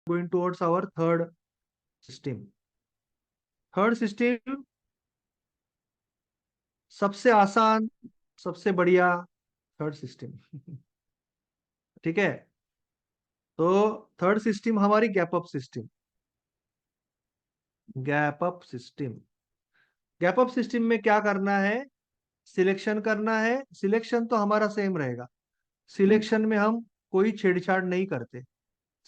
going towards our third system. Third system सबसे आसान, सबसे बढ़िया थर्ड सिस्टम। ठीक है, तो थर्ड सिस्टम हमारी gap up system. Gap up system, gap up system में क्या करना है? सिलेक्शन करना है। सिलेक्शन तो हमारा सेम रहेगा। सिलेक्शन में हम कोई छेड़छाड़ नहीं करते।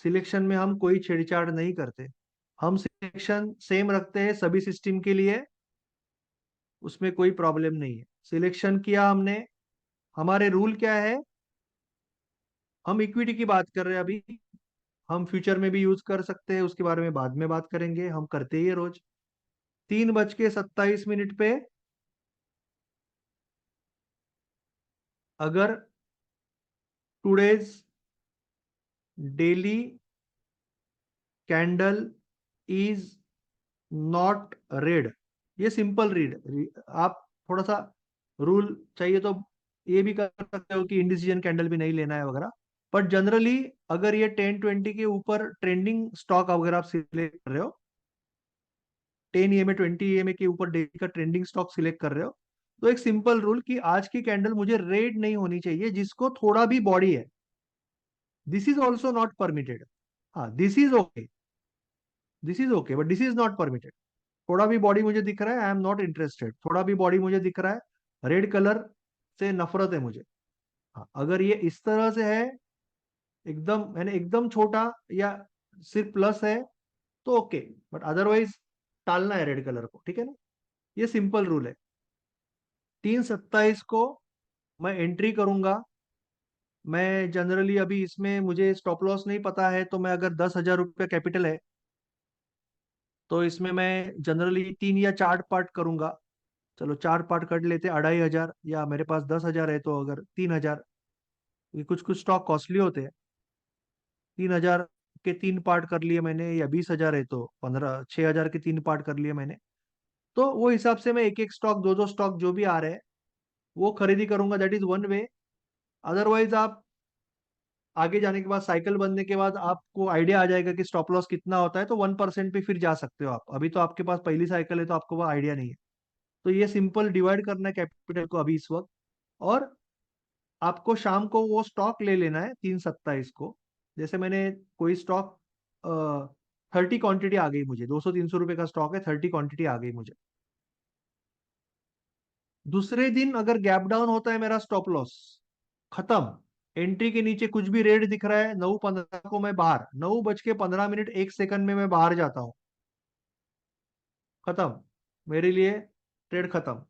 सिलेक्शन में हम कोई छेड़छाड़ नहीं करते। हम सिलेक्शन सेम रखते हैं सभी सिस्टम के लिए, उसमें कोई प्रॉब्लम नहीं है। सिलेक्शन किया हमने, हमारे रूल क्या है? हम इक्विटी की बात कर रहे हैं अभी, हम फ्यूचर में भी यूज कर सकते हैं, उसके बारे में बाद में बात करेंगे, हम करते ही है रोज। 3:27 पे अगर today's daily candle is not red, ये सिंपल रीड। आप थोड़ा सा रूल चाहिए तो ये भी कर सकते हो कि इंडिसीजन कैंडल भी नहीं लेना है वगैरह। बट जनरली अगर ये 10-20 के ऊपर ट्रेंडिंग स्टॉक अगर आप सिलेक्ट कर रहे हो, 10 EMA 20 EMA के ऊपर डेली का ट्रेंडिंग स्टॉक सिलेक्ट कर रहे हो, तो एक सिंपल रूल कि आज की कैंडल मुझे रेड नहीं होनी चाहिए, जिसको थोड़ा भी बॉडी है। This is also not permitted. हाँ, this is okay, this is okay, but this is not permitted. थोड़ा भी बॉडी मुझे दिख रहा है, आई एम नॉट इंटरेस्टेड। थोड़ा भी बॉडी मुझे दिख रहा है, रेड कलर से नफरत है मुझे। हाँ, अगर ये इस तरह से है, एकदम यानी एकदम छोटा या सिर्फ प्लस है, तो ओके। बट अदरवाइज टालना है रेड कलर को, ठीक है ना? ये सिंपल रूल है। 3:27 को मैं एंट्री करूंगा। मैं जनरली अभी इसमें मुझे स्टॉप लॉस नहीं पता है, तो मैं अगर 10,000 रुपया कैपिटल है, तो इसमें मैं जनरली 3 या 4 पार्ट करूंगा। चलो 4 पार्ट कर लेते, 2,500, या मेरे पास 10,000 है तो अगर 3,000। ये कुछ कुछ स्टॉक कॉस्टली होते हैं। 3,000 के 3 पार्ट कर लिए मैंने, या 20,000 है तो 6,000 के 3 पार्ट कर लिए मैंने। तो वो हिसाब से मैं एक एक स्टॉक, दो दो स्टॉक जो भी आ रहे हैं वो खरीदी करूंगा। That is one way. Otherwise आप आगे जाने के बाद, साइकिल बनने के बाद आपको आइडिया आ जाएगा कि स्टॉप लॉस कितना होता है, तो 1% पे फिर जा सकते हो आप। अभी तो आपके पास पहली साइकिल है तो आपको वो आइडिया नहीं है। तो ये सिंपल डिवाइड करना है कैपिटल को अभी इस वक्त। और आपको शाम को वो स्टॉक ले लेना है 3:27 को। जैसे मैंने कोई स्टॉक 30 क्वांटिटी आ गई मुझे, 200-300 रुपए का स्टॉक है, 30 क्वांटिटी आ गई मुझे। दूसरे दिन अगर गैप डाउन होता है, मेरा स्टॉप लॉस खत्म। एंट्री के नीचे कुछ भी रेड दिख रहा है, 9:15 को मैं बाहर, 9:15 1 सेकंड में मैं बाहर जाता हूं। खत्म, मेरे लिए ट्रेड खत्म।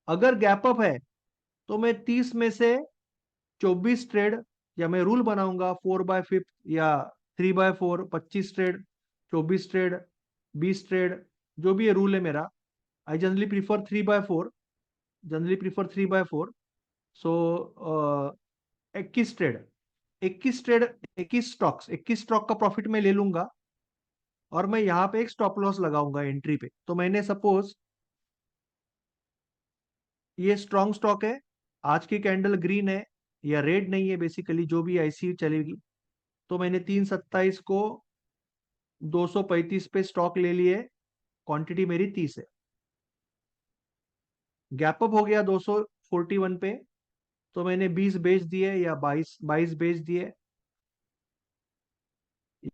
अगर गैप अप है तो मैं 30 में से 24 ट्रेड, या मैं रूल बनाऊंगा 4/5 या 3/4, 25 ट्रेड, 24 ट्रेड, 20 ट्रेड, जो भी ये रूल है मेरा। I generally prefer 3/4, generally prefer 3/4। So 21 trade, 21 trade, 21 stock का प्रॉफिट मैं ले लूंगा। और मैं यहाँ पे एक स्टॉप लॉस लगाऊंगा एंट्री पे। तो मैंने सपोज ये स्ट्रॉन्ग स्टॉक है, आज की कैंडल ग्रीन है या रेड नहीं है, बेसिकली जो भी ऐसी चलेगी। तो मैंने 3:27 को 235 पे स्टॉक ले लिए, क्वांटिटी मेरी 30 है। गैप अप हो गया 241 पे, तो मैंने 20 बेच दिए, या 22 बेच दिए,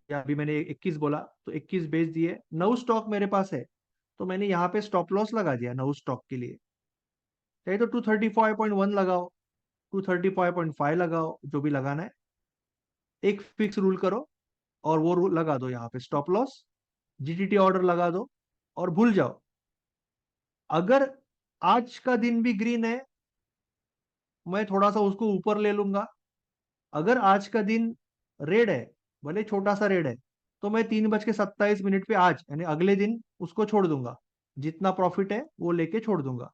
या अभी मैंने 21 बोला तो 21 बेच दिए। 9 स्टॉक मेरे पास है, तो मैंने यहाँ पे स्टॉप लॉस लगा दिया 9 स्टॉक के लिए। चाहे तो 235.1 लगाओ, 235.5 लगाओ, जो भी लगाना है। एक फिक्स रूल करो और वो रूल लगा दो, यहाँ पे स्टॉप लॉस, जीटीटी ऑर्डर लगा दो और भूल जाओ। अगर आज का दिन भी ग्रीन है, मैं थोड़ा सा उसको ऊपर ले लूंगा। अगर आज का दिन रेड है, भले छोटा सा रेड है, तो मैं 3:27 पे आज यानी अगले दिन उसको छोड़ दूंगा। जितना प्रॉफिट है वो लेके छोड़ दूंगा।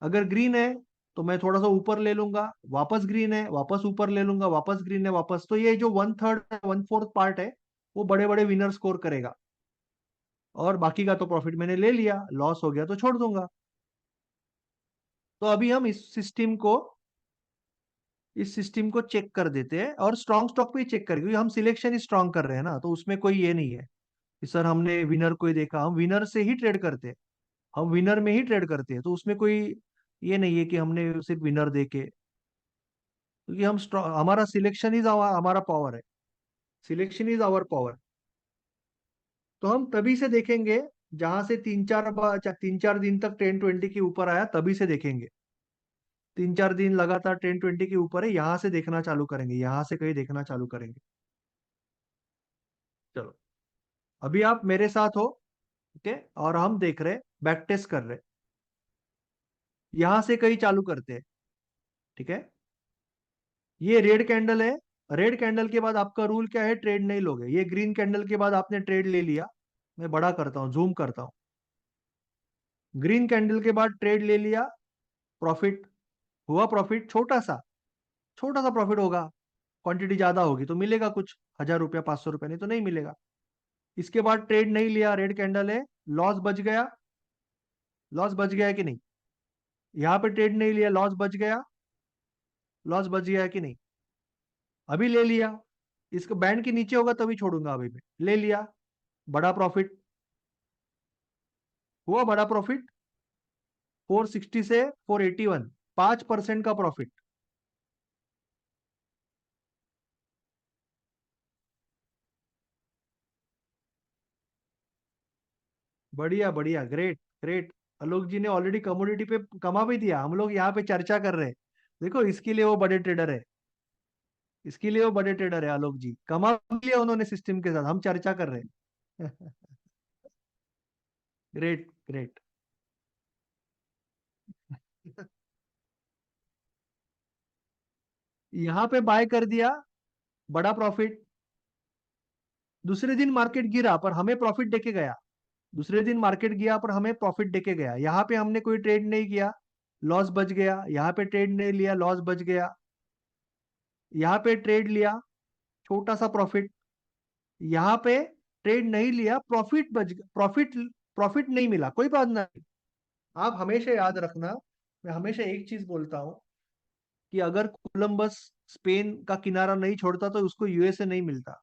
अगर ग्रीन है तो मैं थोड़ा सा ऊपर ले लूंगा, वापस ग्रीन है वापस ऊपर ले लूंगा, वापस ग्रीन है वापस। तो ये जो 1/3 1/4 पार्ट है, वो बड़े बड़े विनर स्कोर करेगा। और बाकी का तो प्रॉफिट मैंने ले लिया, लॉस हो गया तो छोड़ दूंगा। तो अभी हम इस सिस्टम को इस सिस्टम को चेक कर देते हैं और स्ट्रॉन्ग स्टॉक पे ही चेक करेंगे, क्योंकि हम सिलेक्शन ही स्ट्रॉन्ग कर रहे हैं ना, तो उसमें कोई ये नहीं है कि सर हमने विनर को ही देखा। हम विनर से ही ट्रेड करते हैं, हम विनर में ही ट्रेड करते हैं, तो उसमें कोई ये नहीं है कि हमने सिर्फ विनर देखे, क्योंकि हम हमारा सिलेक्शन इज हमारा पावर है, सिलेक्शन इज आवर पावर। तो हम तभी से देखेंगे जहां से 3-4 दिन तक 10-20 के ऊपर आया, तभी से देखेंगे। 3-4 दिन लगातार 10-20 के ऊपर है, यहां से देखना चालू करेंगे, यहां से कहीं देखना चालू करेंगे। चलो, अभी आप मेरे साथ हो, ठीक है, और हम देख रहे, बैक टेस्ट कर रहे, यहां से कहीं चालू करते हैं, ठीक है। ये रेड कैंडल है, रेड कैंडल के बाद आपका रूल क्या है, ट्रेड नहीं लोगे। ये ग्रीन कैंडल के बाद आपने ट्रेड ले लिया, मैं बड़ा करता हूँ, जूम करता हूँ। ग्रीन कैंडल के बाद ट्रेड ले लिया, प्रॉफिट हुआ, प्रॉफिट छोटा सा प्रॉफिट होगा, क्वांटिटी ज्यादा होगी तो मिलेगा कुछ 1000 रुपया 500 रुपया, नहीं तो नहीं मिलेगा। इसके बाद ट्रेड नहीं लिया, रेड कैंडल है, लॉस बच गया, लॉस बच गया है कि नहीं। यहाँ पे ट्रेड नहीं लिया, लॉस बच गया, लॉस बच गया है कि नहीं। अभी ले लिया, इसको बैंड के नीचे होगा तभी छोड़ूंगा, अभी मैं ले लिया, बड़ा प्रॉफिट हुआ, बड़ा प्रॉफिट 460 से 481, 5% का प्रॉफिट। बढ़िया बढ़िया, ग्रेट ग्रेट। आलोक जी ने ऑलरेडी कमोडिटी पे कमा भी दिया, हम लोग यहाँ पे चर्चा कर रहे हैं। देखो, इसके लिए वो बड़े ट्रेडर है, इसके लिए वो बड़े ट्रेडर है, आलोक जी कमा भी लिया उन्होंने सिस्टम के साथ, हम चर्चा कर रहे हैं। Great great. यहाँ पे बाय कर दिया, बड़ा प्रॉफिट। दूसरे दिन मार्केट गिरा पर हमें प्रॉफिट देके गया, दूसरे दिन मार्केट गया पर हमें प्रॉफिट देके गया। यहाँ पे हमने कोई ट्रेड नहीं किया, लॉस बच गया। यहाँ पे ट्रेड नहीं लिया, लॉस बच गया। यहाँ पे ट्रेड लिया, छोटा सा प्रॉफिट। यहाँ पे ट्रेड नहीं लिया, प्रॉफिट बच गया, प्रॉफिट प्रॉफिट नहीं मिला, कोई बात नहीं। आप हमेशा याद रखना, मैं हमेशा एक चीज बोलता हूँ कि अगर कोलंबस स्पेन का किनारा नहीं छोड़ता तो उसको यूएसए नहीं मिलता।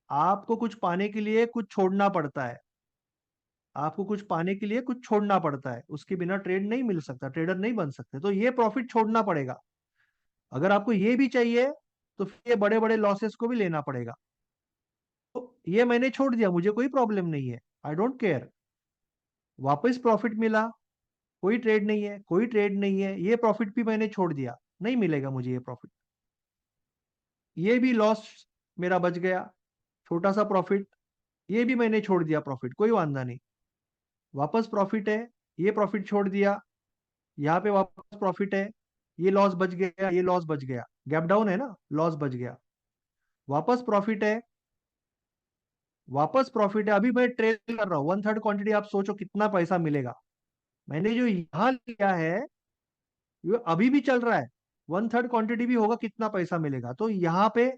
आपको कुछ पाने के लिए कुछ छोड़ना पड़ता है, आपको कुछ पाने के लिए कुछ छोड़ना पड़ता है, उसके बिना ट्रेड नहीं मिल सकता, ट्रेडर नहीं बन सकते, तो ये प्रॉफिट छोड़ना पड़ेगा। अगर आपको ये भी चाहिए तो फिर ये बड़े बड़े लॉसेस को भी लेना पड़ेगा। तो ये मैंने छोड़ दिया, मुझे कोई प्रॉब्लम नहीं है, आई डोंट केयर। वापस प्रॉफिट मिला, कोई ट्रेड नहीं है, कोई ट्रेड नहीं है, ये प्रॉफिट भी मैंने छोड़ दिया, नहीं मिलेगा मुझे ये प्रॉफिट। ये भी लॉस मेरा बच गया, छोटा सा प्रॉफिट, ये भी मैंने छोड़ दिया प्रॉफिट, कोई वांदा नहीं। वापस प्रॉफिट है, ये प्रॉफिट छोड़ दिया, यहाँ पे वापस प्रॉफिट है, ये लॉस बच गया, ये लॉस बच गया, गैप डाउन है ना, लॉस बच गया। वापस प्रॉफिट है, वापस प्रॉफिट है। अभी मैं ट्रेड कर रहा हूँ 1/3 क्वांटिटी, आप सोचो कितना पैसा मिलेगा। मैंने जो यहाँ लिया है ये अभी भी चल रहा है, 1/3 क्वांटिटी भी होगा, कितना पैसा मिलेगा। तो यहाँ पे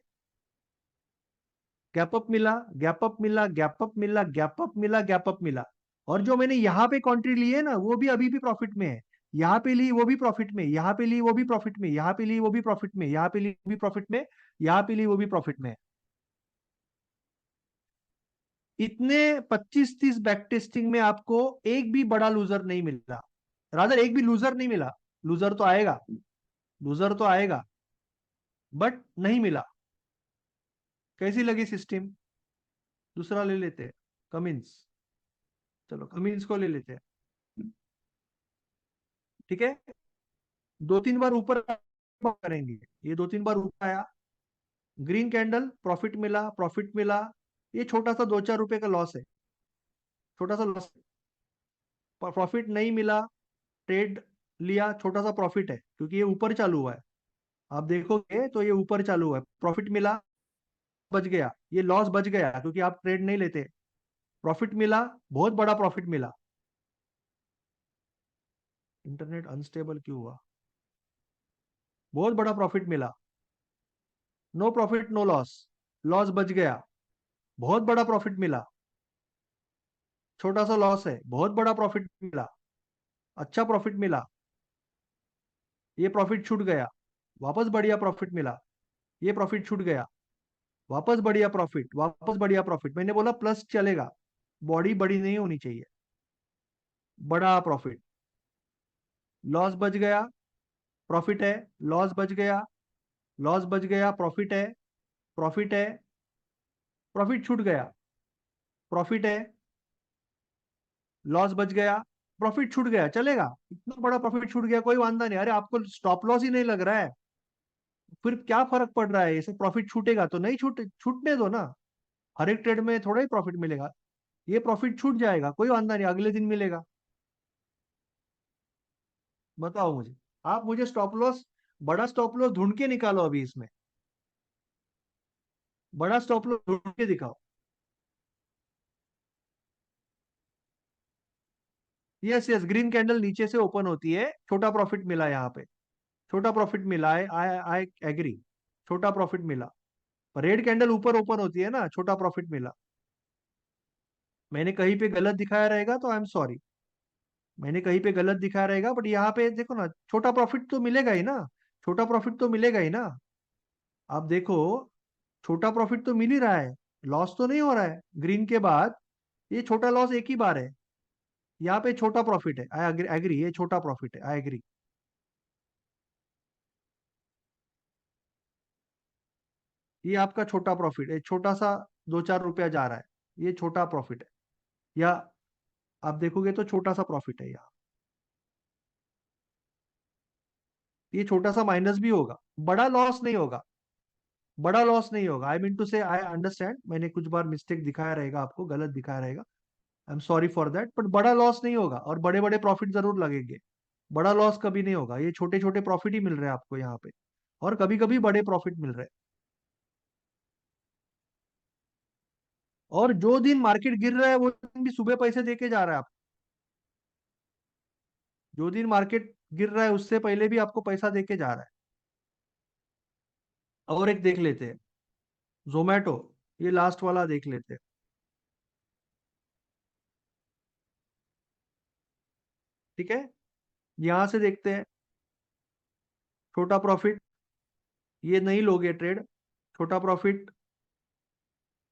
गैप अप मिला, गैप अप मिला, गैप अप मिला, गैप अप मिला, गैप अप मिला। और जो मैंने यहाँ पे क्वांटिटी ली है ना, वो भी अभी भी प्रॉफिट में है। यहाँ पे ली वो भी प्रॉफिट में, यहाँ पे ली वो भी प्रॉफिट में, यहाँ पे ली वो भी प्रॉफिट में, यहाँ पे ली वो भी प्रॉफिट में, यहाँ पे ली वो भी प्रॉफिट में। इतने 25-30 बैक टेस्टिंग में आपको एक भी बड़ा लूजर नहीं मिला, रादर एक भी लूजर नहीं मिला। लूजर तो आएगा, लूजर तो आएगा, बट नहीं मिला। कैसी लगी सिस्टम, दूसरा ले लेते हैं, कमिंस। चलो कमिंस को ले लेते हैं, ठीक है। 2-3 बार ऊपर करेंगे, ये 2-3 बार ऊपर आया, ग्रीन कैंडल, प्रॉफिट मिला, प्रॉफिट मिला। ये छोटा सा 2-4 रुपए का लॉस है, छोटा सा लॉस, प्रॉफिट नहीं मिला। ट्रेड लिया, छोटा सा प्रॉफिट है क्योंकि ये ऊपर चालू हुआ है। आप देखोगे तो ये ऊपर चालू हुआ है, प्रॉफिट मिला, बच गया, ये लॉस बच गया क्योंकि आप ट्रेड नहीं लेते। प्रॉफिट मिला, बहुत बड़ा प्रॉफिट मिला। इंटरनेट अनस्टेबल क्यों हुआ, बहुत बड़ा प्रॉफिट मिला। No profit no loss, loss बच गया, बहुत बड़ा प्रॉफिट मिला। छोटा सा लॉस है, बहुत बड़ा प्रॉफिट मिला, अच्छा प्रॉफिट मिला, ये प्रॉफिट छूट गया। वापस बढ़िया प्रॉफिट मिला, ये प्रॉफिट छूट गया, वापस बढ़िया प्रॉफिट, वापस बढ़िया प्रॉफिट। मैंने बोला प्लस चलेगा, बॉडी बड़ी नहीं होनी चाहिए, बड़ा प्रॉफिट। लॉस बच गया, प्रॉफिट है, लॉस बच गया, लॉस बच गया, प्रॉफिट है, प्रॉफिट है, प्रॉफिट छूट गया, प्रॉफिट है, लॉस बच गया, प्रॉफिट छूट गया, चलेगा। इतना बड़ा प्रॉफिट छूट गया, कोई वांदा नहीं। अरे आपको स्टॉप लॉस ही नहीं लग रहा है, फिर क्या फर्क पड़ रहा है? इसे प्रॉफिट छूटेगा तो नहीं छूटने दो ना। हर एक ट्रेड में थोड़ा ही प्रॉफिट मिलेगा, ये प्रॉफिट छूट जाएगा, कोई वांदा नहीं, अगले दिन मिलेगा। बताओ मुझे, आप मुझे स्टॉप लॉस, बड़ा स्टॉप लॉस ढूंढ के निकालो अभी इसमें, बड़ा स्टॉप लॉस ढूंढ के दिखाओ। यस यस, ग्रीन कैंडल नीचे से ओपन होती है, छोटा प्रॉफिट मिला यहाँ पे, छोटा प्रॉफिट मिला है, आई आई एग्री, छोटा प्रॉफिट मिला। रेड कैंडल ऊपर ओपन होती है ना, छोटा प्रॉफिट मिला। मैंने कहीं पे गलत दिखाया रहेगा तो आई एम सॉरी, मैंने कहीं पे गलत दिखाया रहेगा, बट यहाँ पे देखो ना, छोटा प्रॉफिट तो मिलेगा ही ना, छोटा प्रॉफिट तो मिलेगा ही ना। आप देखो, छोटा प्रॉफिट तो मिल ही रहा है, लॉस तो नहीं हो रहा है ग्रीन के बाद। ये छोटा लॉस एक ही बार है, यहाँ पे छोटा प्रॉफिट है, आई एग्री, ये छोटा प्रॉफिट है, आई एग्री। ये आपका छोटा प्रॉफिट है, छोटा सा 2-4 रुपया जा रहा है, ये छोटा प्रॉफिट है। या आप देखोगे तो छोटा सा प्रॉफिट है यहाँ, ये छोटा सा माइनस भी होगा, बड़ा लॉस नहीं होगा, बड़ा लॉस नहीं होगा। आई मीन टू से, आई अंडरस्टैंड, मैंने कुछ बार मिस्टेक दिखाया रहेगा, आपको गलत दिखाया रहेगा, I am sorry for that, but बड़ा लॉस नहीं होगा और बड़े बड़े प्रॉफिट जरूर लगेंगे। बड़ा लॉस कभी नहीं होगा, ये छोटे छोटे प्रॉफिट ही मिल रहे हैं आपको यहाँ पे, और कभी कभी बड़े प्रॉफिट मिल रहे हैं। और जो दिन मार्केट गिर रहा है वो दिन भी सुबह पैसे देके जा रहा है आप, जो दिन मार्केट गिर रहा है उससे पहले भी आपको पैसा देके जा रहा है। और एक देख लेते हैं, जोमेटो, ये लास्ट वाला देख लेते हैं। ठीक है, यहां से देखते हैं, छोटा प्रॉफिट, ये नहीं लोगे ट्रेड, छोटा प्रॉफिट,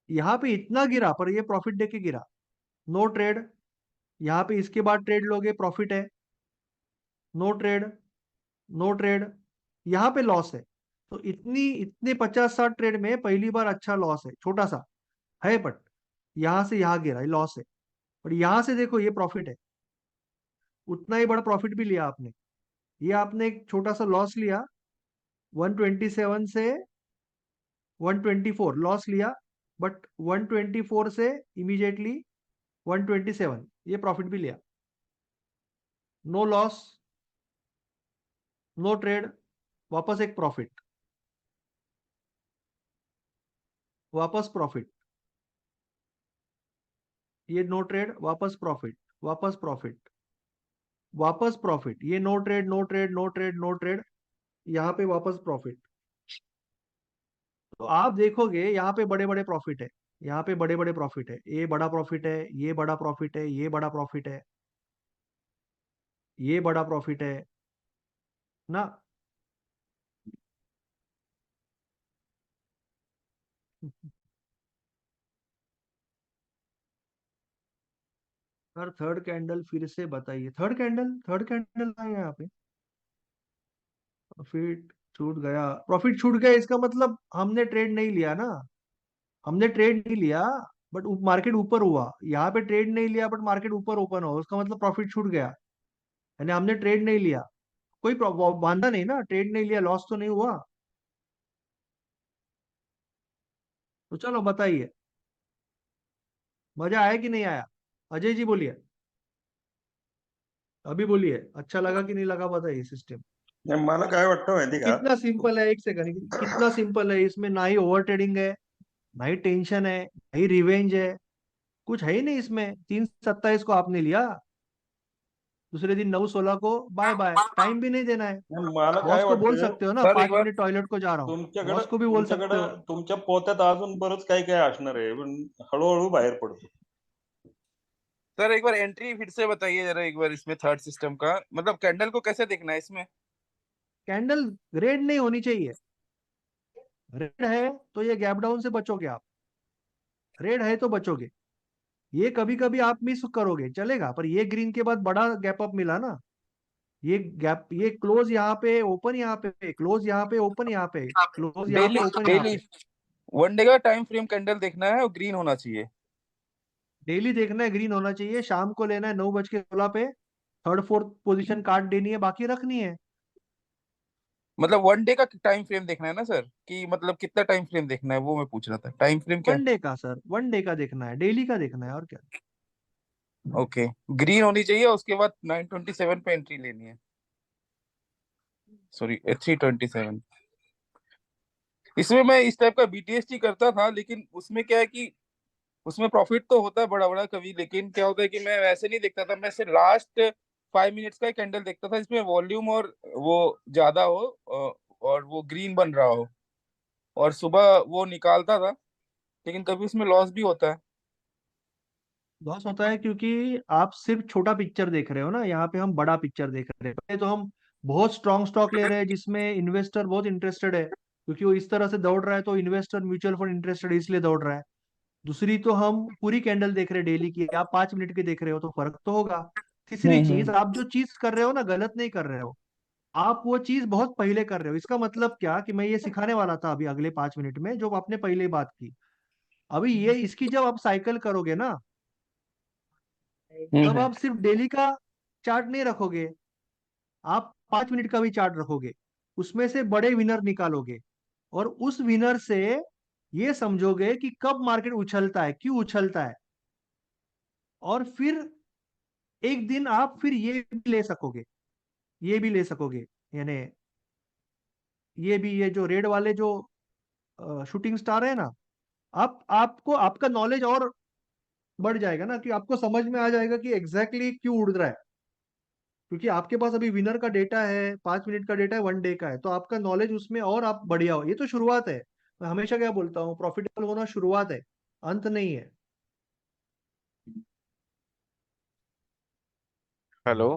यहाँ पे इतना गिरा पर ये प्रॉफिट देके गिरा, नो ट्रेड। यहाँ पे इसके बाद ट्रेड लोगे, प्रॉफिट है, नो ट्रेड, नो ट्रेड, यहाँ पे लॉस है। तो इतनी इतने 50-60 ट्रेड में पहली बार अच्छा लॉस है, छोटा सा है, बट यहाँ से यहाँ गिरा, लॉस है। और यहाँ से देखो, ये प्रॉफिट है, उतना ही बड़ा प्रॉफिट भी लिया आपने। ये आपने एक छोटा सा लॉस लिया, 127 से 124 लॉस लिया, बट 124 से इमीडिएटली 127 ये प्रॉफिट भी लिया, नो लॉस, नो ट्रेड, वापस एक प्रॉफिट, वापस प्रॉफिट, ये नो ट्रेड, वापस प्रॉफिट, वापस प्रॉफिट, वापस प्रॉफिट, ये no trade, no trade, no trade, no trade, यहाँ पे वापस प्रॉफिट। तो आप देखोगे यहाँ पे बड़े बड़े प्रॉफिट है, यहाँ पे बड़े बड़े प्रॉफिट है, ये बड़ा प्रॉफिट है, ये बड़ा प्रॉफिट है, ये बड़ा प्रॉफिट है, ये बड़ा प्रॉफिट है ना। सर थर्ड कैंडल फिर से बताइए, थर्ड कैंडल है यहाँ पे, प्रॉफिट छूट गया, प्रॉफिट छूट गया, इसका मतलब हमने ट्रेड नहीं लिया ना, हमने ट्रेड नहीं लिया, बट मार्केट ऊपर हुआ, यहाँ पे ट्रेड नहीं लिया बट मार्केट ऊपर ओपन हो, उसका मतलब प्रॉफिट छूट गया, यानी हमने ट्रेड नहीं लिया। कोई वांदा नहीं ना, ट्रेड नहीं लिया, लॉस तो नहीं हुआ। तो चलो बताइए, मजा आया कि नहीं आया? अजय जी बोलिए, अभी बोलिए, अच्छा लगा कि नहीं लगा, बताइए सिस्टम। नाही, मला काय वाटतं माहिती का? कितना सिंपल है, एक सेकंड, कितना सिंपल है, इसमें ना ही ओवर ट्रेडिंग है, ना ही टेंशन है, ना ही रिवेंज है, कुछ है ही नहीं इसमें। 3/27 को आपने लिया, दूसरे दिन 9/16 को बाय बाय, टाइम भी नहीं देना है। नाही, मला काय बॉस को बोल वाटतं, सकते हो ना, सर एक 5 बार मिनट टॉयलेट को जा रहा हूँ, तुमच्याकडं बॉस को भी बोल सकते हो। तुमच्याकडं तुमच्या पोत्यात अजून बरंच काही काही असणार आहे, पण हळूहळू बाहेर पडतो. सर एक बार एंट्री फिर से बताइए जरा एक बार इसमें थर्ड सिस्टम का मतलब कैंडल को कैसे देखना है इसमें। कैंडल रेड नहीं होनी चाहिए। रेड है तो ये गैप डाउन से बचोगे आप, रेड है तो बचोगे। ये कभी कभी आप मिस करोगे चलेगा, पर ये ग्रीन के बाद बड़ा गैप अप मिला ना, ये गैप, ये क्लोज यहाँ पे, ओपन यहाँ पे, क्लोज यहाँ पे, ओपन यहाँ पे, क्लोज यहाँ डेली पे, ओपन यहाँ डेली पे। वनडे का टाइम फ्रेम कैंडल देखना है और ग्रीन होना चाहिए। डेली देखना है, ग्रीन होना चाहिए। शाम को लेना है 9:16 पे, थर्ड फोर्थ पोजीशन काट देनी है, बाकी रखनी है। मतलब वनडे का टाइम फ्रेम देखना है ना सर, कि मतलब कितना टाइम फ्रेम देखना है, वो मैं पूछ रहा था। टाइम फ्रेम क्या? वनडे का सर, वनडे का देखना है, डेली का देखना है, और क्या। ओके, ग्रीन होनी चाहिए, उसके बाद 927 पे एंट्री लेनी है। सॉरी 327। इसमें मैं इस टाइप का बीटीएसटी करता था, लेकिन उसमें क्या है कि उसमें प्रॉफिट तो होता है बड़ा बड़ा कभी, लेकिन क्या होता है कि मैं वैसे नहीं देखता था, मैं सिर्फ लास्ट 5 मिनट्स का ही कैंडल देखता था, इसमें वॉल्यूम और वो ज्यादा हो और वो ग्रीन बन रहा हो, और सुबह वो निकालता था, लेकिन कभी उसमें लॉस भी होता है। लॉस होता है क्योंकि आप सिर्फ छोटा पिक्चर देख रहे हो ना, यहाँ पे हम बड़ा पिक्चर देख रहे हैं। पहले तो हम बहुत स्ट्रॉन्ग स्टॉक ले रहे हैं जिसमें इन्वेस्टर बहुत इंटरेस्टेड है, क्योंकि वो इस तरह से दौड़ रहा है तो इन्वेस्टर म्यूचुअल फंड इंटरेस्टेड है, इसलिए दौड़ रहा है। दूसरी तो हम पूरी कैंडल देख रहे हैं डेली की, आप 5 मिनट की देख रहे हो तो फर्क तो होगा। तीसरी चीज, हम्म। आप जो चीज कर रहे हो ना, गलत नहीं कर रहे हो, आप वो चीज बहुत पहले कर रहे हो। इसका मतलब क्या, कि मैं ये सिखाने वाला था अभी अगले 5 मिनट में, जो आपने पहले ही बात की। अभी ये इसकी जब आप साइकिल करोगे ना, तब हम्म। आप सिर्फ डेली का चार्ट नहीं रखोगे, आप 5 मिनट का भी चार्ट रखोगे, उसमें से बड़े विनर निकालोगे, और उस विनर से ये समझोगे कि कब मार्केट उछलता है, क्यों उछलता है, और फिर एक दिन आप फिर ये भी ले सकोगे, ये भी ले सकोगे। यानी ये भी, ये जो रेड वाले जो शूटिंग स्टार है ना, आप आपको आपका नॉलेज और बढ़ जाएगा ना, कि आपको समझ में आ जाएगा कि एग्जैक्टली क्यों उड़ रहा है। क्योंकि आपके पास अभी विनर का डेटा है, 5 मिनट का डेटा है, 1 डे का है, तो आपका नॉलेज उसमें और आप बढ़िया हो। ये तो शुरुआत है, मैं हमेशा क्या बोलता हूँ, प्रॉफिटेबल होना शुरुआत है, अंत नहीं है। Hello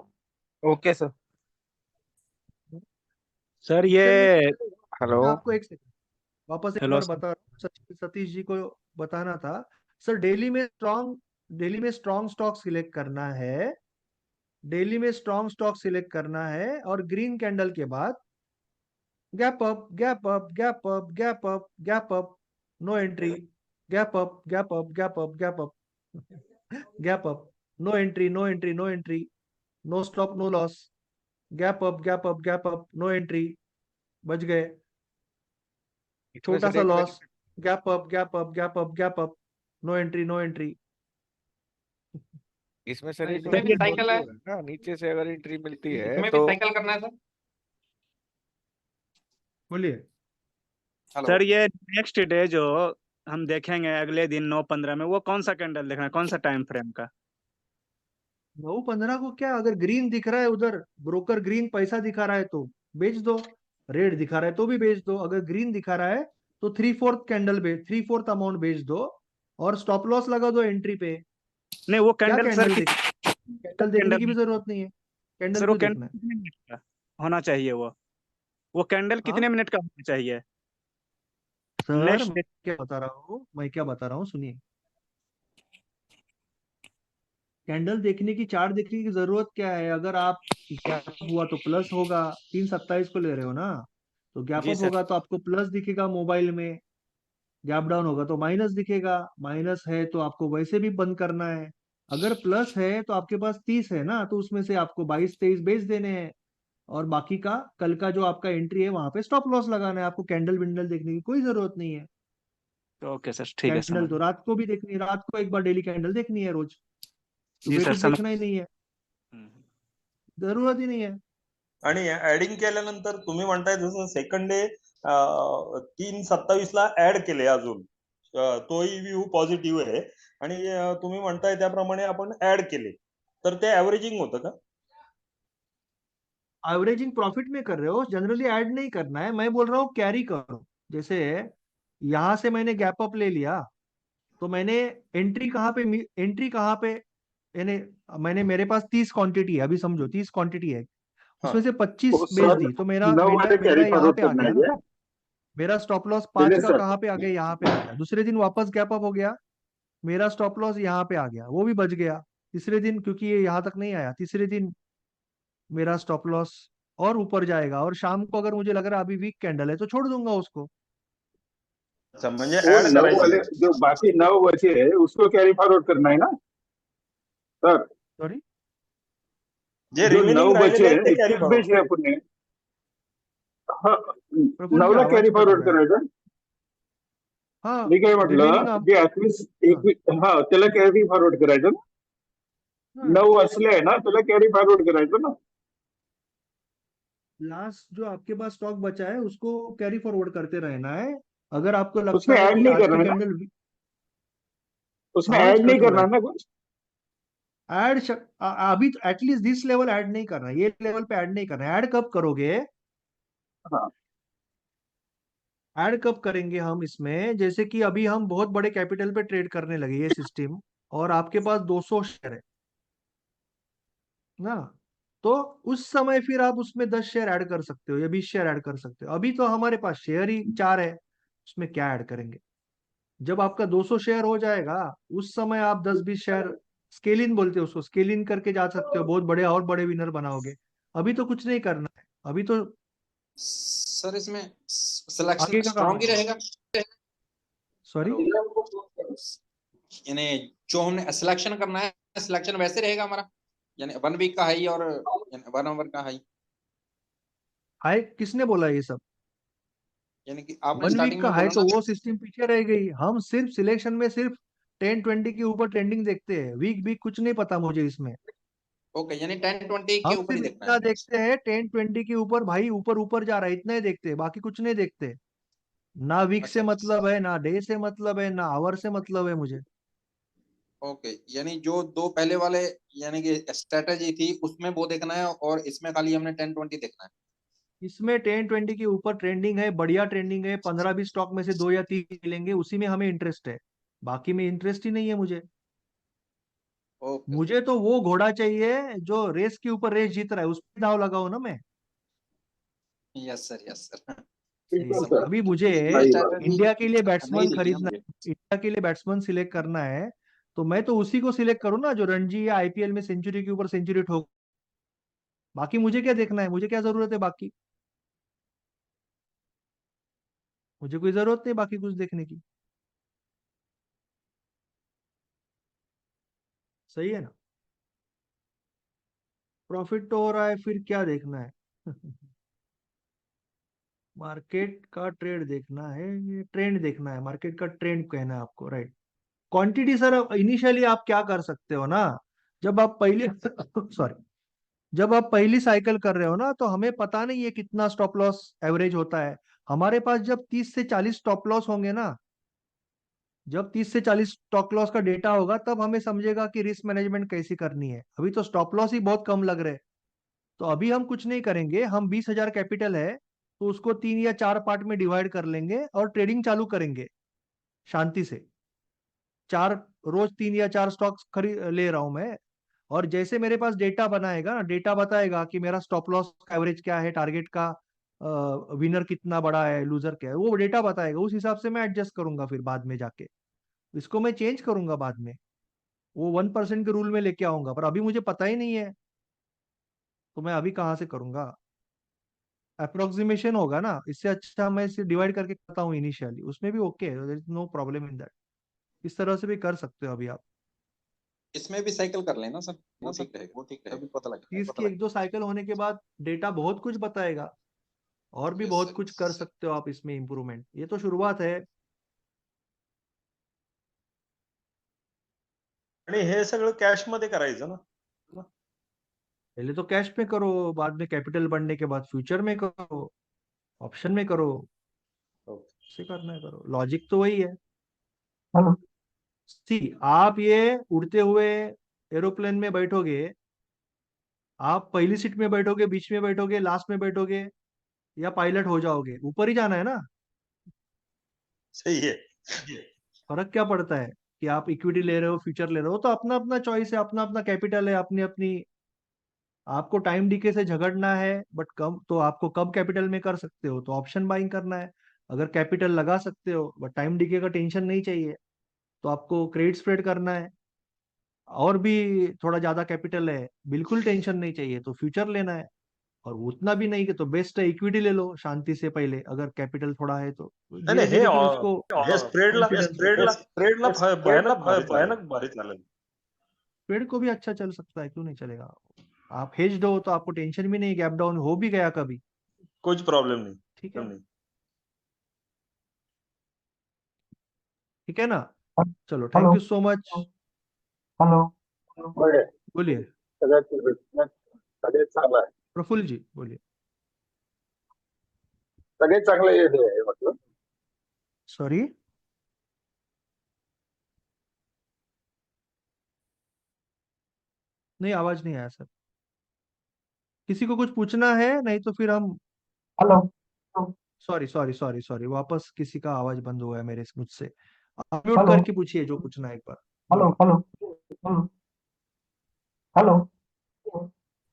okay sir. सर, ये चलिए, हेलो मैं आपको एक सेकंड वापस एक हेलो बार सर। बता रहा हूँ, सतीश जी को बताना था। सर, डेली में स्ट्रॉन्ग स्टॉक सिलेक्ट करना है, डेली में स्ट्रॉन्ग स्टॉक सिलेक्ट करना है, और ग्रीन कैंडल के बाद gap up, gap up, gap up, gap up, gap up, no entry, gap up, gap up, gap up, gap up, gap up, no entry, no entry, no entry, no stop, no loss, gap up, gap up, gap up, no entry, बच गए। इसमें छोटा sir सा एक loss, gap up, gap up, gap up, gap up, no entry, no entry. इसमें sir एक इसमें भी एंट्री साइकिल है, पॉसिबल है ना? नीचे से अगर एंट्री मिलती है इसमें भी तो साइकिल करना है सर। बोलिए। हेलो। सर, ये नेक्स्ट डे जो हम देखेंगे अगले दिन 9:15 में, वो कौन सा कैंडल देखना है, कौन सा टाइम फ्रेम का? 9:15 को क्या, अगर ग्रीन दिख रहा है उधर, ब्रोकर ग्रीन पैसा दिखा रहा है तो बेच दो, रेड दिखा रहा है तो भी बेच दो। अगर ग्रीन दिखा रहा है तो 3/4 अमाउंट बेच दो, और स्टॉप लॉस लगा दो एंट्री पे। नहीं, वो क्या कैंडल सर कैंडल देख, कैंडल देखने की भी कैंडल जरूरत नहीं है, कैंडल सर, वो क्यों कैंडल देखना है। कितने मिनट का होना चाहिए? वो कैंडल हाँ कितने मिनट का होना चाहिए सर, नेक्स्ट मैं डे? क्या बता रहा हूँ, सुनिए। कैंडल देखने की, चार्ट देखने की जरूरत क्या है, अगर आप गैप अप हुआ तो प्लस होगा, 3:27 को ले रहे हो ना, तो गैप जी अप सर। होगा तो आपको प्लस दिखेगा मोबाइल में, गैप डाउन होगा तो माइनस दिखेगा। माइनस है तो आपको वैसे भी बंद करना है। अगर प्लस है तो आपके पास 30 है ना, तो उसमें से आपको 22-23 बेच देने हैं, और बाकी का कल का जो आपका एंट्री है वहां पे स्टॉप लॉस लगाना है। आपको कैंडल विंडल देखने की कोई जरूरत नहीं है। ओके सर, ठीक है, कैंडल समझ तो रात को भी देखनी है, रात को एक बार डेली कैंडल देखनी है रोज, जी सुबह सर, कुछ समझ। देखना ही नहीं है, हम्म। जरूरत ही नहीं है। आणि ऍडिंग केल्यानंतर तुम्ही म्हणताय जसं सेकंड डे 3:27 ऍड केले अजून, तोही व्ह्यू पॉझिटिव्ह आहे, आणि तुम्ही म्हणताय त्याप्रमाणे आपण ऍड केले तर ते ऍव्हरेजिंग होतं का? एवरेजिंग प्रॉफिट में कर रहे हो, जनरली ऐड नहीं करना है, मैं बोल रहा हूँ कैरी करो। जैसे यहां से मैंने गैप अप ले लिया, तो मैंने एंट्री कहाँ पे, यानी मैंने, मेरे पास 30 क्वांटिटी है, अभी समझो 30 क्वांटिटी है, उसमें से 25 वो बेच सर दी तो मेरा 9 मेरा वाले मेरा कैरी यहाँ फॉरवर्ड पे आ करना गया है ना। क्या? मेरा स्टॉप लॉस दिनेश 5 का सर कहाँ पे आ गया, यहाँ पे आ गया। दूसरे दिन वापस गैप अप हो गया, मेरा स्टॉप लॉस यहाँ पे आ गया, वो भी बच गया। तीसरे दिन क्योंकि ये यहाँ तक नहीं आया, तीसरे दिन मेरा स्टॉप लॉस और ऊपर जाएगा, और शाम को अगर मुझे लग रहा है अभी वीक कैंडल है तो छोड़ दूंगा उसको। अच्छा, म्हणजे वो ऍड 9 करायची वाले त्याची. जो बाकी 9 बचे हैं उसको कैरी फॉरवर्ड करना है ना सर? सॉरी, जे जो 9 रिमेनिंग बचे राहिलेले आहेत हैं ते कॅरी 21 फॉरवर्ड. बेचे अपने, हाँ प्रफुल्ल 9 जी ला आवाज कॅरी कट फॉरवर्ड रहा है। करायचं. हाँ, मी काय म्हटलं रिमेनिंग जे 21 हा त्याला कॅरी फॉरवर्ड करायचं ना. हाँ, 9 असले आहे ना त्याला कॅरी फॉरवर्ड करायचं ना. लास्ट जो आपके पास स्टॉक बचा है उसको कैरी फॉरवर्ड करते रहना है। अगर आपको लगता उसमें है ऐड कि नहीं आज करना की है ना, कैंडल उसमें आवाज ऐड नहीं कट हो रहा करना है। ना कुछ. ऐड अभी एटलीस्ट दिस लेवल ऐड नहीं करना है, ये लेवल पे ऐड नहीं करना है। ऐड कब करोगे? हाँ ऐड कब करेंगे हम इसमें, जैसे कि अभी हम बहुत बड़े कैपिटल पे ट्रेड करने लगे ये सिस्टम, और आपके पास 200 शेयर है ना, तो उस समय फिर आप उसमें 10 शेयर ऐड कर सकते हो या 20 शेयर ऐड कर सकते हो। अभी तो हमारे पास शेयर ही 4 है, उसमें क्या ऐड करेंगे? जब आपका 200 शेयर हो जाएगा उस समय आप 10-20 शेयर स्केल इन बोलते हो उसको, स्केल इन करके जा सकते हो, बहुत बड़े और बड़े विनर बनाओगे। अभी तो कुछ नहीं करना है, अभी तो सर इसमें सिलेक्शन आगे का काम स्ट्रॉन्ग ही है। रहेगा, सॉरी, यानी जो हमने सिलेक्शन करना है सिलेक्शन वैसे रहेगा हमारा, यानी 1 वीक का हाई और 1 आवर का हाई, हाई किसने बोला ये सब? यानी कि आपने 1 वीक स्टार्टिंग का में हाई बोला तो ना। वो सिस्टम पीछे रह गई। हम सिर्फ सिलेक्शन में सिर्फ 10-20 के ऊपर ट्रेंडिंग देखते हैं, वीक वीक कुछ नहीं पता मुझे इसमें। ओके, यानी 10-20 के हम ऊपर ही सिर्फ देखना इतना है। देखते हैं 10-20 के ऊपर, भाई ऊपर ऊपर जा रहा है इतना ही देखते हैं, बाकी कुछ नहीं देखते। ना वीक से अच्छा, मतलब है, ना डे से मतलब है, ना आवर से मतलब है मुझे। ओके, यानी जो दो पहले वाले यानी कि स्ट्रेटेजी थी उसमें वो देखना है और इसमें खाली हमने 10-20 देखना है। इसमें 10-20 के ऊपर ट्रेंडिंग है, बढ़िया ट्रेंडिंग है, 15-20 स्टॉक में से 2 या 3 मिलेंगे, उसी में हमें इंटरेस्ट है, बाकी में इंटरेस्ट ही नहीं है मुझे। ओके, मुझे तो वो घोड़ा चाहिए जो रेस के ऊपर रेस जीत रहा है, उस पर दाव लगाओ ना मैं। Yes sir, yes sir. बिल्कुल समझ सर, अभी मुझे ये सही बात. स्ट्रेटेजी इंडिया के लिए नहीं बैट्समैन दिखी ना खरीदना मुझे। है, इंडिया के लिए बैट्समैन सिलेक्ट करना है, तो मैं तो उसी को सिलेक्ट करूँ ना जो रणजी या आईपीएल में सेंचुरी के ऊपर सेंचुरी ठोक। बाकी मुझे क्या देखना है, मुझे क्या जरूरत है बाकी? मुझे कोई जरूरत नहीं बाकी कुछ देखने की। सही है ना? प्रॉफिट तो हो रहा है, फिर क्या देखना है? मार्केट का ट्रेड देखना है, ये ट्रेंड देखना है, मार्केट का ट्रेंड कहना है आपको, राइट? क्वांटिटी सर इनिशियली आप क्या कर सकते हो ना, जब आप पहले सॉरी, जब आप पहली साइकिल कर रहे हो ना, तो हमें पता नहीं है कितना स्टॉप लॉस एवरेज होता है। हमारे पास जब 30 से 40 स्टॉप लॉस होंगे ना, जब 30 से 40 स्टॉप लॉस का डेटा होगा तब हमें समझेगा कि रिस्क मैनेजमेंट कैसी करनी है। अभी तो स्टॉप लॉस ही बहुत कम लग रहे हैं। तो अभी हम कुछ नहीं करेंगे, हम 20,000 कैपिटल है तो उसको 3 या 4 पार्ट में डिवाइड कर लेंगे और ट्रेडिंग चालू करेंगे शांति से। चार रोज 3 या 4 स्टॉक्स खरीद ले रहा हूं मैं, और जैसे मेरे पास डेटा बनाएगा ना, डेटा बताएगा कि मेरा स्टॉप लॉस एवरेज क्या है, टारगेट का विनर कितना बड़ा है, लूजर क्या है, वो डेटा बताएगा, उस हिसाब से मैं एडजस्ट करूंगा फिर बाद में जाके। इसको मैं चेंज करूंगा बाद में, वो 1% के रूल में लेके आऊंगा, पर अभी मुझे पता ही नहीं है तो मैं अभी कहाँ से करूंगा? अप्रोक्सीमेशन होगा ना, इससे अच्छा मैं इसे डिवाइड करके करता हूँ इनिशियली, उसमें भी okay, there is no problem in that. इस तरह से भी कर सकते हो अभी आप। इसमें भी साइकिल कर लेना सर, वो ठीक रहेगा, वो ठीक है. तभी पता लगेगा। इसकी 1-2 साइकिल होने के बाद डेटा बहुत कुछ बताएगा, और भी यस बहुत सर, कुछ कर सकते हो आप इसमें इम्प्रूवमेंट। ये तो शुरुआत है। आणि हे सगळं कॅश मध्ये करायचं ना. पहले तो कैश में करो, बाद में कैपिटल बढ़ने के बाद फ्यूचर में करो, ऑप्शन में करो, से करना है करो, लॉजिक तो वही है। सी, आप ये उड़ते हुए एरोप्लेन में बैठोगे, आप पहली सीट में बैठोगे, बीच में बैठोगे, लास्ट में बैठोगे, या पायलट हो जाओगे, ऊपर ही जाना है ना। सही है. फर्क क्या पड़ता है कि आप इक्विटी ले रहे हो, फ्यूचर ले रहे हो, तो अपना अपना चॉइस है, अपना अपना कैपिटल है, अपनी अपनी आपको टाइम डीके से झगड़ना है बट कम, तो आपको कब कैपिटल में कर सकते हो तो ऑप्शन बाइंग करना है। अगर कैपिटल लगा सकते हो बट टाइम डीके का टेंशन नहीं चाहिए तो आपको क्रेडिट स्प्रेड करना है। और भी थोड़ा ज्यादा कैपिटल है, बिल्कुल टेंशन नहीं चाहिए तो फ्यूचर लेना है। और उतना भी नहीं कि तो बेस्ट है इक्विटी ले लो शांति से पहले, अगर कैपिटल थोड़ा है तो नाही धीरे नाही, धीरे फिर उसको हे स्प्रेडला कॉन्फिडेंस स्प्रेडला भयानक भारी चालेल. ट्रेड को भी अच्छा चल सकता है, क्यों नहीं चलेगा। आप हेज्ड हो तो आपको टेंशन भी नहीं, गैप डाउन हो भी गया कभी, कुछ प्रॉब्लेम नहीं. ठीक है, नहीं. ठीक है ना। चलो hello thank you so much. Hello बरं आहे. बोलिए सगळ्यात चांगला आहे. प्रफुल्ल जी, बोलिए। सगळ्यात चांगलं हे आहे म्हटलं. सॉरी, नहीं आवाज नहीं आया सर। किसी को कुछ पूछना है, नहीं तो फिर हम, hello sorry sorry sorry sorry, वापस किसी का आवाज बंद हो गया मेरे मुझसे। आप म्यूट हेलो करके पूछिए जो पूछना है एक बार। हेलो बोलिए हेलो हेलो हेलो.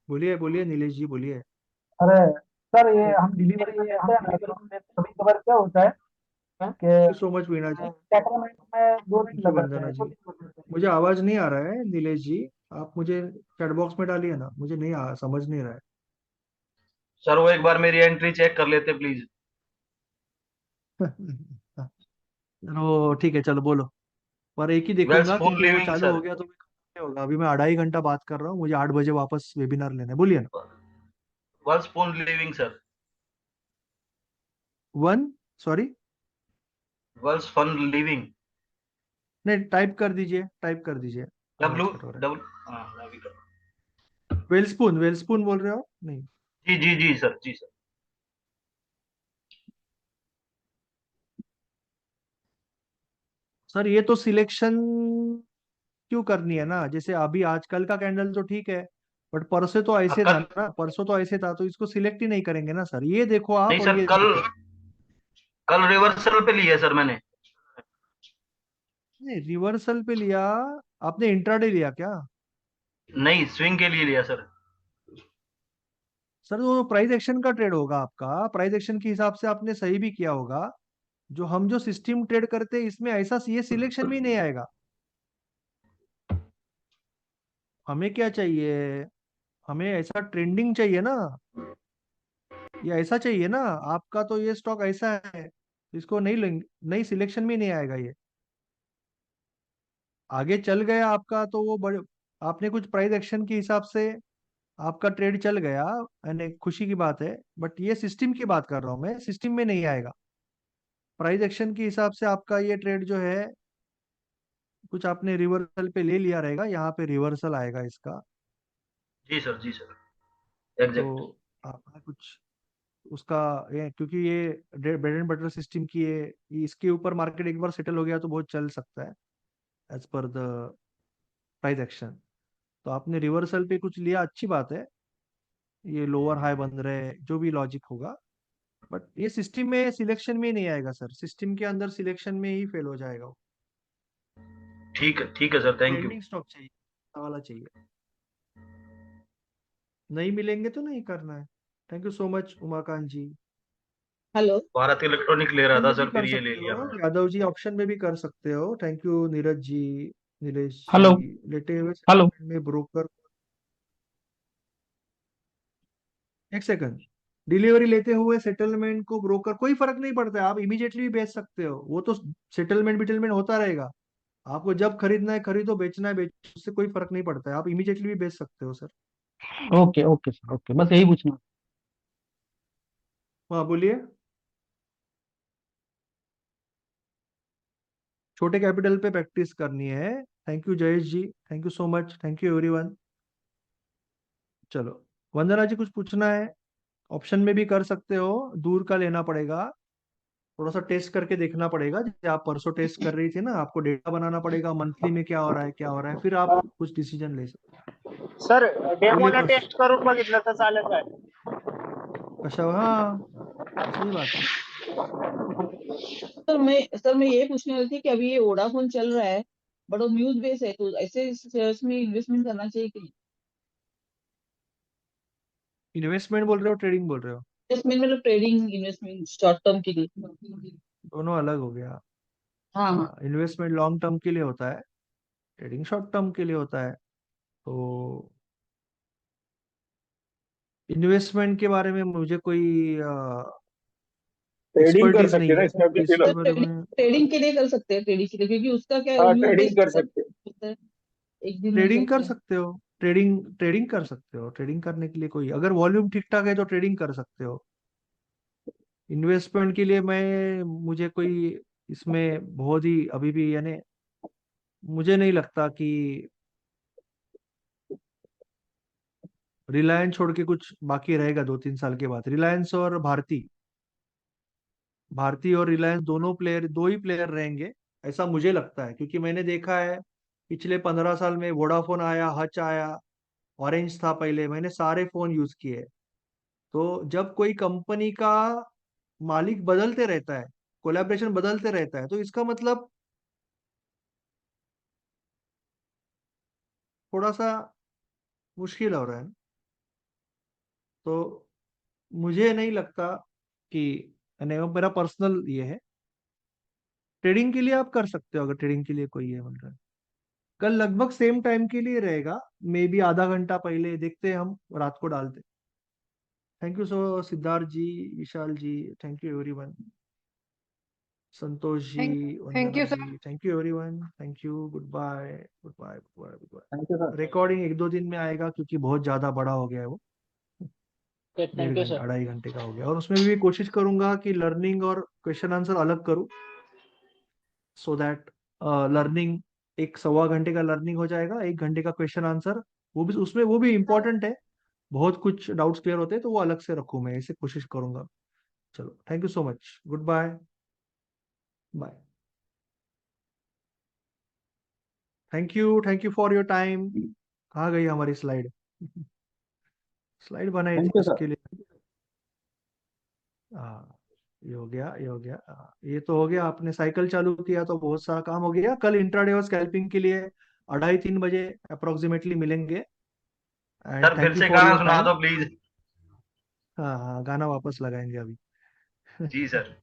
बोलिए बोलिए नीलेश जी बोलिए। अरे सर, ये हम डिलीवरी में देते हैं ना, तो कभी कभार क्या होता है थैंक यू कि सो मच वीणा जी, सेटलमेंट में 2 दिन थैंक यू लगाते वंदना हैं. जी। मुझे आवाज नहीं आ रहा है नीलेश जी, आप मुझे चैट बॉक्स में डालिए ना, मुझे नहीं समझ नहीं रहा सर वो एक बार मेरी एंट्री चेक कर लेते प्लीज. है। चलो ठीक है, चलो बोलो। पर एक ही वेल्स देखूंगा फोन क्योंकि वो लिविंग चालू सर. हो गया तो नहीं होगा। अभी मैं 2.5 घंटा बात कर रहा हूँ, मुझे 8 बजे वापस वेबिनार लेना है। बोलिए ना। Wells phone living sir. One, sorry, wells fun living. नहीं टाइप कर दीजिए, टाइप कर दीजिए, डब्ल्यू आवाज कट हो रहा है। डब्ल्यू. वेलस्पून, वेलस्पून बोल रहे हो नहीं। जी जी जी सर, जी सर. सर ये तो सिलेक्शन क्यों करनी है ना, जैसे अभी आजकल का कैंडल तो ठीक है, बट परसों तो ऐसे था कल ना, परसों तो ऐसे था, तो इसको सिलेक्ट ही नहीं करेंगे ना सर। ये देखो आप नहीं और सर, ये कल देखो। कल रिवर्सल पे लिया सर मैंने. नहीं रिवर्सल पे लिया, आपने इंट्राडे लिया क्या। नहीं, स्विंग के लिए लिया सर. सर वो प्राइस एक्शन का ट्रेड होगा आपका, प्राइस एक्शन के हिसाब से आपने सही भी किया होगा। जो हम जो सिस्टम ट्रेड करते हैं इसमें ऐसा ये सिलेक्शन भी नहीं आएगा। हमें क्या चाहिए, हमें ऐसा ट्रेंडिंग चाहिए ना, ये ऐसा चाहिए ना। आपका तो ये स्टॉक ऐसा है, इसको नहीं लेंगे, नहीं सिलेक्शन में नहीं आएगा ये। आगे चल गया आपका तो वो बड़े, आपने कुछ प्राइस एक्शन के हिसाब से आपका ट्रेड चल गया, यानी खुशी की बात है, बट ये सिस्टम की बात कर रहा हूँ मैं, सिस्टम में नहीं आएगा। प्राइस एक्शन के हिसाब से आपका ये ट्रेड जो है, कुछ आपने रिवर्सल पे ले लिया रहेगा, यहाँ पे रिवर्सल आएगा इसका। जी सर, जी सर. एग्जैक्ट. तो आपका कुछ उसका, ये क्योंकि ये ब्रेड एंड बटर सिस्टम की ये इसके ऊपर मार्केट एक बार सेटल हो गया तो बहुत चल सकता है as per the price action. तो आपने रिवर्सल पे कुछ लिया, अच्छी बात है, ये लोअर हाई बन रहे, जो भी लॉजिक होगा, बट ये सिस्टम में सिलेक्शन में नहीं आएगा सर, सिस्टम के अंदर सिलेक्शन में ही फेल हो जाएगा वो। ठीक है sir, thank you. Trending stock चाहिए, ऐसा वाला चाहिए, नहीं मिलेंगे तो नहीं करना है। Thank you so much Umakant ji. Hello. Bharat electronic ले रहा ऑप्शन था में भी सर, कर फिर ये ले सकते लिया हो मैंने. यादव जी, ऑप्शन में भी कर सकते हो। Thank you Neeraj ji, Nilesh hello ji. लेटे हुए हेलो सेटलमेंट में ब्रोकर, एक सेकंड, डिलीवरी लेते हुए सेटलमेंट को ब्रोकर कोई फर्क नहीं पड़ता है, आप इमीडिएटली भी बेच सकते हो, वो तो सेटलमेंट बिटलमेंट होता रहेगा। आपको जब खरीदना है खरीदो, बेचना है बेचो, उससे कोई फर्क नहीं पड़ता है, आप इमीडिएटली भी बेच सकते हो sir. Okay okay sir, okay, बस यही पूछना. हाँ बोलिए। छोटे कैपिटल पे प्रैक्टिस करनी है। Thank you Jayesh ji, thank you so much, thank you everyone. चलो वंदना जी कुछ पूछना है, ऑप्शन में भी कर सकते हो, दूर का लेना पड़ेगा, थोड़ा सा टेस्ट करके देखना पड़ेगा, जैसे आप परसों टेस्ट कर रही थी ना, आपको डेटा बनाना पड़ेगा मंथली में क्या हो रहा है क्या हो रहा है, फिर आप कुछ डिसीजन ले सकते सर हो। बोलिए डेमोला परसों टेस्ट करून बघितलं तर चालेल काय. कशा, हाँ सही बात है। सर मैं ये पूछने वाली थी कि अभी ये वोडाफोन चल रहा है, बट वो न्यूज बेस है, तो ऐसे शेयर्स में इन्वेस्टमेंट करना चाहिए कि नहीं? इन्वेस्टमेंट बोल रहे हो, ट्रेडिंग बोल रहे हो? इन्वेस्टमेंट मतलब ट्रेडिंग इन्वेस्टमेंट शॉर्ट टर्म के लिए। दोनों अलग हो गया। हाँ हाँ इन्वेस्टमेंट लॉन्ग टर्म के लिए होता है, ट्रेडिंग शॉर्ट टर्म के लिए होता है। तो इन्वेस्टमेंट के बारे में मुझे कोई ट्रेडिंग कर एक्सपर्टीज सकते नहीं हैं ना है, इसमें अपनी इसके बारे ट्रेडिंग में। ट्रेडिंग के लिए कर सकते हैं, ट्रेडिंग के लिए, क्योंकि उसका क्या हाँ व्यू ट्रेडिंग बेस्ड कर सकते हैं। होता है, एक दिन में ट्रेडिंग कर चलता है। सकते हो, ट्रेडिंग ट्रेडिंग कर सकते हो। ट्रेडिंग करने के लिए कोई, अगर वॉल्यूम ठीक ठाक है तो ट्रेडिंग कर सकते हो। इन्वेस्टमेंट के लिए मुझे कोई इसमें बहुत ही अभी भी, यानी मुझे नहीं लगता कि रिलायंस छोड़ के कुछ बाकी रहेगा 2-3 साल के बाद। रिलायंस और भारती और रिलायंस दोनों प्लेयर, दो ही प्लेयर रहेंगे, ऐसा मुझे लगता है। क्योंकि मैंने देखा है पिछले 15 साल में वोडाफोन आया, हच आया, ऑरेंज था पहले, मैंने सारे फोन यूज किए। तो जब कोई कंपनी का मालिक बदलते रहता है, कोलैबोरेशन बदलते रहता है, तो इसका मतलब थोड़ा सा मुश्किल हो रहा है ना। तो मुझे नहीं लगता कि, यानी वो मेरा पर्सनल ये है। ट्रेडिंग के लिए आप कर सकते हो, अगर ट्रेडिंग के लिए कोई ये बोल रहा है। कल लगभग सेम टाइम के लिए रहेगा, मे बी आधा घंटा पहले देखते हैं, हम रात को डालते। Thank you so Siddharth ji, Vishal ji, thank you everyone, Santosh ji, thank Vandana you ji, thank you everyone, thank you, goodbye goodbye goodbye goodbye. Thank you sir. Recording 1-2 दिन में आएगा, क्योंकि बहुत ज्यादा बड़ा हो गया है वो, थैंक 1.5 यू घंटा सर। 2.5 घंटे का हो गया। और उसमें भी कोशिश करूंगा कि लर्निंग और क्वेश्चन आंसर अलग करूं, सो दैट लर्निंग 1-1.25 घंटे का लर्निंग हो जाएगा, 1 घंटे का क्वेश्चन आंसर। वो भी उसमें, वो भी इम्पोर्टेंट है, बहुत कुछ डाउट्स क्लियर होते हैं, तो वो अलग से रखूं, मैं ऐसे कोशिश करूंगा। चलो, thank you so much, goodbye, bye. Thank you for your time. कहाँ गई हमारी स्लाइड? स्लाइड बनाई थैंक थी यू सर। उसके लिए। हाँ, ये हो गया, ये हो गया। ये तो हो गया, आपने साइकिल चालू किया तो बहुत सारा काम हो गया। कल इंट्राडे और स्कैल्पिंग के लिए 2:30-3 बजे अप्रोक्सीमेटली मिलेंगे। एंड सर फिर थैंक यू से फॉर गाना योर सुना टाइम। दो प्लीज। हाँ हाँ, गाना वापस लगाएंगे अभी। जी सर।